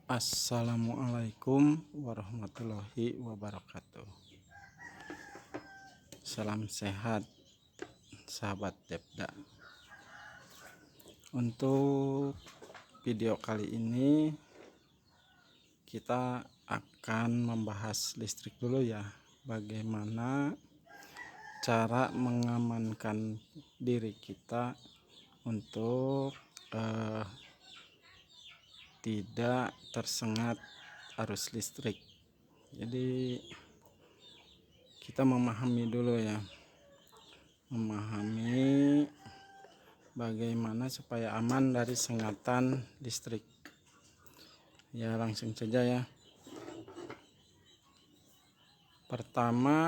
Assalamualaikum warahmatullahi wabarakatuh. Salam sehat sahabat Depda. Untuk video kali ini kita akan membahas listrik dulu ya. Bagaimana cara mengamankan diri kita untuk tidak tersengat arus listrik. Jadi kita memahami dulu ya, memahami bagaimana supaya aman dari sengatan listrik. Ya, langsung saja ya. Pertama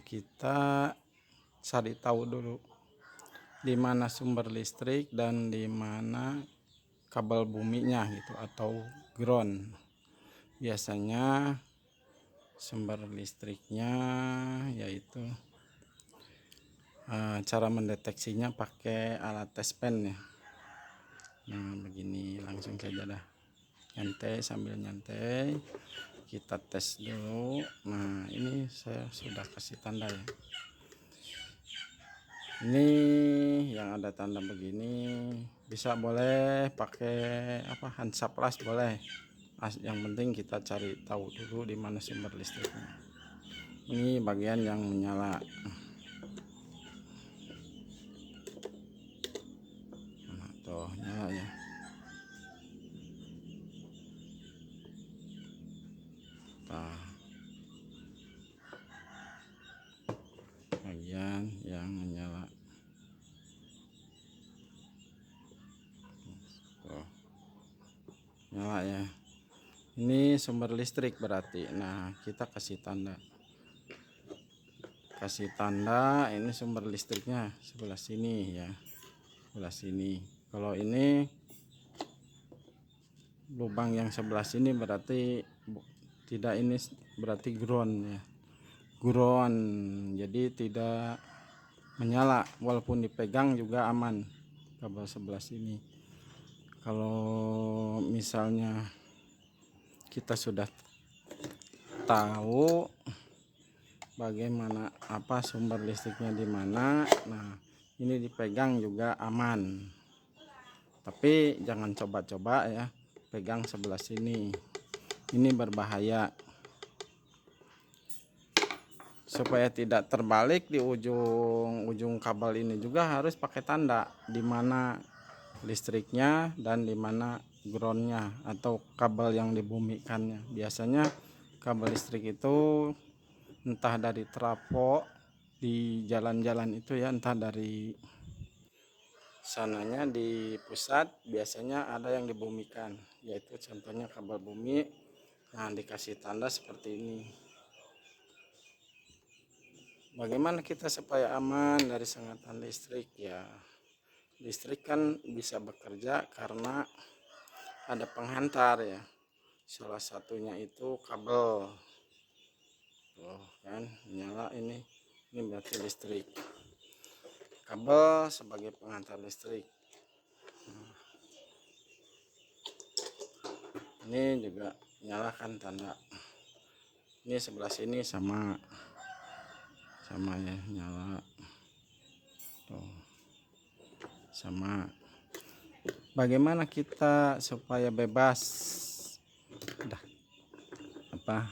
kita cari tahu dulu di mana sumber listrik dan di mana kabel buminya gitu atau ground. Biasanya sumber listriknya yaitu cara mendeteksinya pakai alat tes pen ya. Nah begini, langsung saja dah, nyantai sambil nyantai kita tes dulu. Nah ini saya sudah kasih tanda ya, ini yang ada tanda begini. Bisa boleh pakai hansaplas boleh, yang penting kita cari tahu dulu di mana sumber listriknya. Ini bagian yang menyala. Nah, tuh nyala ya. Nah, bagian yang menyala. Tuh, nyala ya. Ini sumber listrik berarti. Nah, kita kasih tanda. Kasih tanda ini sumber listriknya sebelah sini ya. Sebelah sini. Kalau ini lubang yang sebelah sini berarti tidak, ini berarti ground ya. Ground. Jadi tidak menyala, walaupun dipegang juga aman kabel sebelah sini. Kalau misalnya kita sudah tahu bagaimana sumber listriknya di mana, nah ini dipegang juga aman. Tapi jangan coba-coba ya pegang sebelah sini, ini berbahaya. Supaya tidak terbalik di ujung kabel ini juga harus pakai tanda di mana listriknya dan di mana groundnya atau kabel yang dibumikannya. Biasanya kabel listrik itu entah dari trafo di jalan-jalan itu ya, entah dari sananya di pusat, biasanya ada yang dibumikan, yaitu contohnya kabel bumi. Nah dikasih tanda seperti ini. Bagaimana kita supaya aman dari sengatan listrik ya? Listrik kan bisa bekerja karena ada penghantar ya. Salah satunya itu kabel. Tuh kan nyala ini berarti listrik. Kabel sebagai penghantar listrik. Ini juga nyalakan tanda. Ini sebelah sini sama ya, nyala. Tuh. Sama. Bagaimana kita supaya bebas?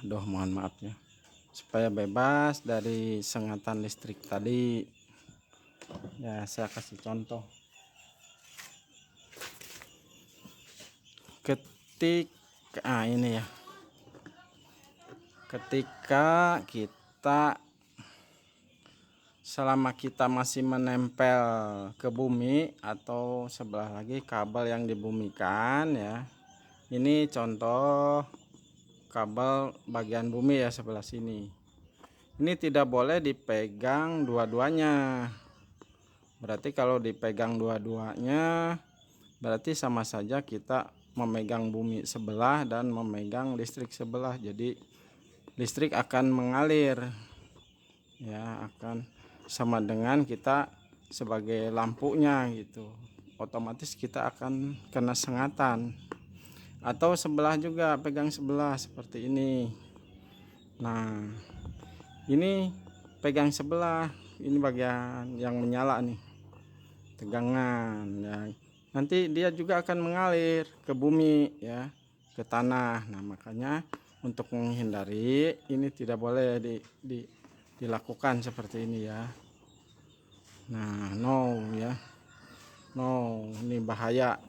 Mohon maaf ya. Supaya bebas dari sengatan listrik tadi. Ya, saya kasih contoh. Ini ya. Ketika selama kita masih menempel ke bumi atau sebelah lagi kabel yang dibumikan ya. Ini contoh kabel bagian bumi ya, sebelah sini. Ini tidak boleh dipegang dua-duanya. Berarti kalau dipegang dua-duanya berarti sama saja kita memegang bumi sebelah dan memegang listrik sebelah. Jadi listrik akan mengalir ya, akan sama dengan kita sebagai lampunya gitu. Otomatis kita akan kena sengatan. atau sebelah juga, pegang sebelah seperti ini. Nah ini pegang sebelah, ini bagian yang menyala nih, tegangan ya. Nanti dia juga akan mengalir ke bumi ya, ke tanah. Nah makanya untuk menghindari ini tidak boleh dilakukan seperti ini ya. Nah no ya, no, ini bahaya,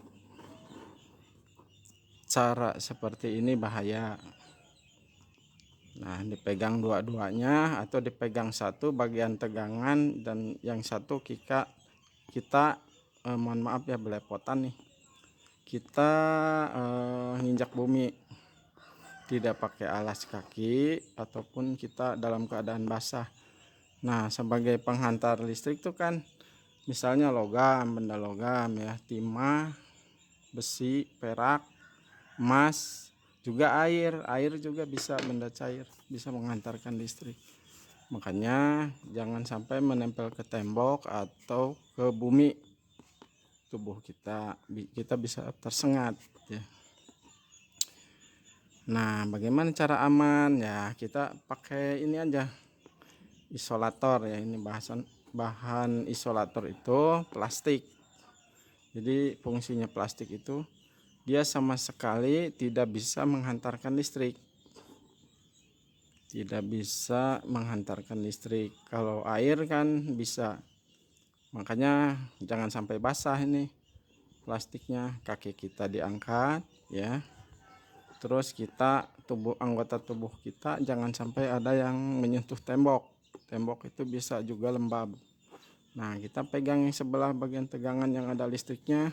cara seperti ini bahaya. Nah dipegang dua-duanya atau dipegang satu bagian tegangan dan yang satu kita mohon maaf ya, belepotan nih, kita nginjak bumi, tidak pakai alas kaki ataupun kita dalam keadaan basah. Nah sebagai penghantar listrik itu kan misalnya logam, benda logam ya, timah, besi, perak, emas, juga air juga bisa, benda cair bisa menghantarkan listrik. Makanya jangan sampai menempel ke tembok atau ke bumi tubuh kita bisa tersengat ya. Nah bagaimana cara aman ya, kita pakai ini aja, isolator ya. Ini bahan isolator itu plastik. Jadi fungsinya plastik itu dia sama sekali tidak bisa menghantarkan listrik, tidak bisa menghantarkan listrik. Kalau air kan bisa, makanya jangan sampai basah ini plastiknya. Kaki kita diangkat ya, terus kita anggota tubuh kita jangan sampai ada yang menyentuh tembok itu bisa juga lembab. Nah kita pegang yang sebelah bagian tegangan yang ada listriknya,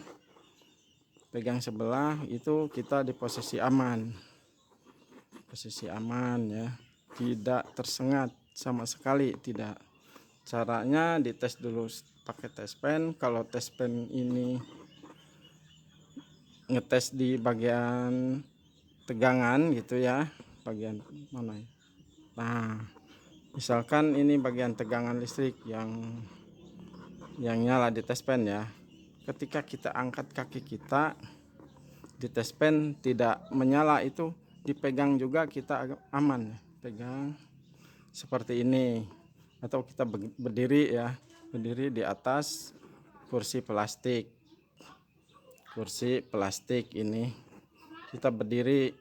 pegang sebelah itu kita di posisi aman ya, tidak tersengat sama sekali, tidak. Caranya dites dulu pakai tes pen. Kalau tes pen ini ngetes di bagian tegangan gitu ya, bagian mana ya. Nah misalkan ini bagian tegangan listrik yang nyala di tes pen ya. Ketika kita angkat kaki kita di tes pen tidak menyala, itu dipegang juga kita aman ya. Pegang seperti ini, atau kita berdiri ya, berdiri di atas kursi plastik ini, kita berdiri.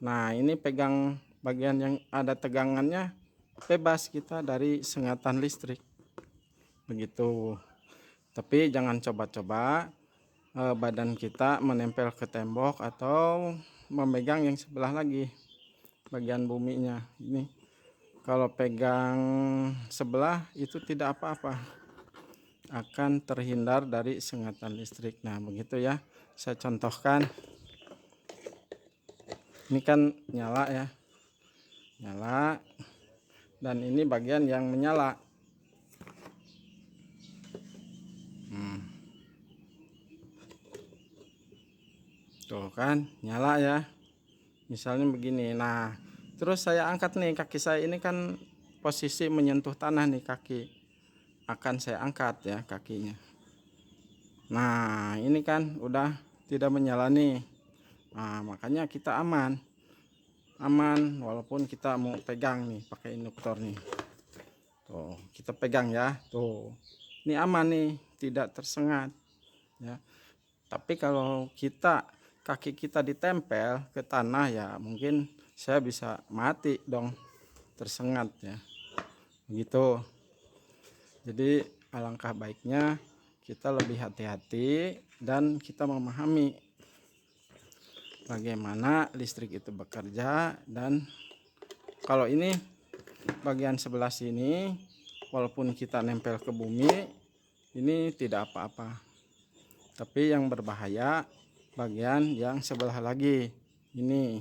Nah ini pegang bagian yang ada tegangannya, bebas kita dari sengatan listrik begitu. Tapi jangan coba-coba badan kita menempel ke tembok atau memegang yang sebelah lagi bagian buminya. Ini kalau pegang sebelah itu tidak apa-apa, akan terhindar dari sengatan listrik. Nah begitu ya, saya contohkan. Ini kan nyala ya, nyala, dan ini bagian yang menyala. Tuh kan nyala ya, misalnya begini. Nah terus saya angkat nih, kaki saya ini kan posisi menyentuh tanah nih, kaki akan saya angkat ya kakinya. Nah ini kan udah tidak menyala nih. Nah makanya kita aman walaupun kita mau pegang nih pakai induktor nih. Tuh kita pegang ya, tuh ini aman nih, tidak tersengat ya. Tapi kalau kaki kita ditempel ke tanah ya, mungkin saya bisa mati dong, tersengat ya begitu. Jadi alangkah baiknya kita lebih hati-hati dan kita memahami bagaimana listrik itu bekerja. Dan kalau ini bagian sebelah sini, walaupun kita nempel ke bumi ini tidak apa-apa, tapi yang berbahaya bagian yang sebelah lagi, ini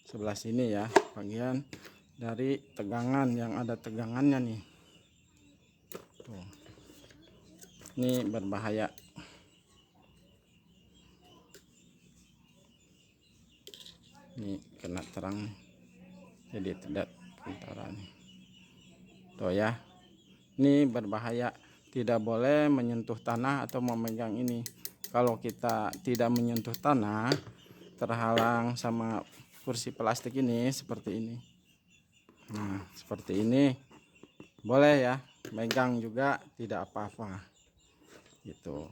sebelah sini ya, bagian dari tegangan yang ada tegangannya nih. Tuh. Ini berbahaya. Ini kena terang jadi tidak kentara nih. Tuh ya, ini berbahaya, tidak boleh menyentuh tanah atau memegang ini. Kalau kita tidak menyentuh tanah, terhalang sama kursi plastik ini seperti ini. Nah, seperti ini boleh ya, megang juga tidak apa-apa gitu.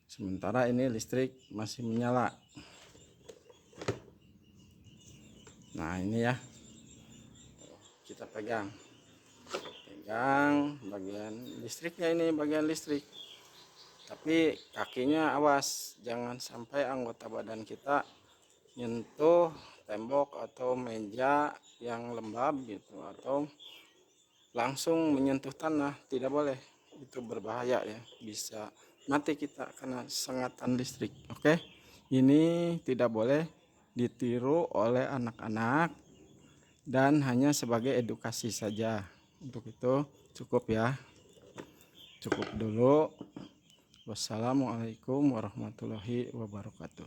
Sementara ini listrik masih menyala. Nah, ini ya, kita pegang bagian listriknya, ini bagian listrik, tapi kakinya awas jangan sampai anggota badan kita nyentuh tembok atau meja yang lembab gitu, atau langsung menyentuh tanah, tidak boleh, itu berbahaya ya, bisa mati kita karena sengatan listrik. Oke, ini tidak boleh ditiru oleh anak-anak dan hanya sebagai edukasi saja. Untuk itu cukup ya, cukup dulu. Wassalamualaikum warahmatullahi wabarakatuh.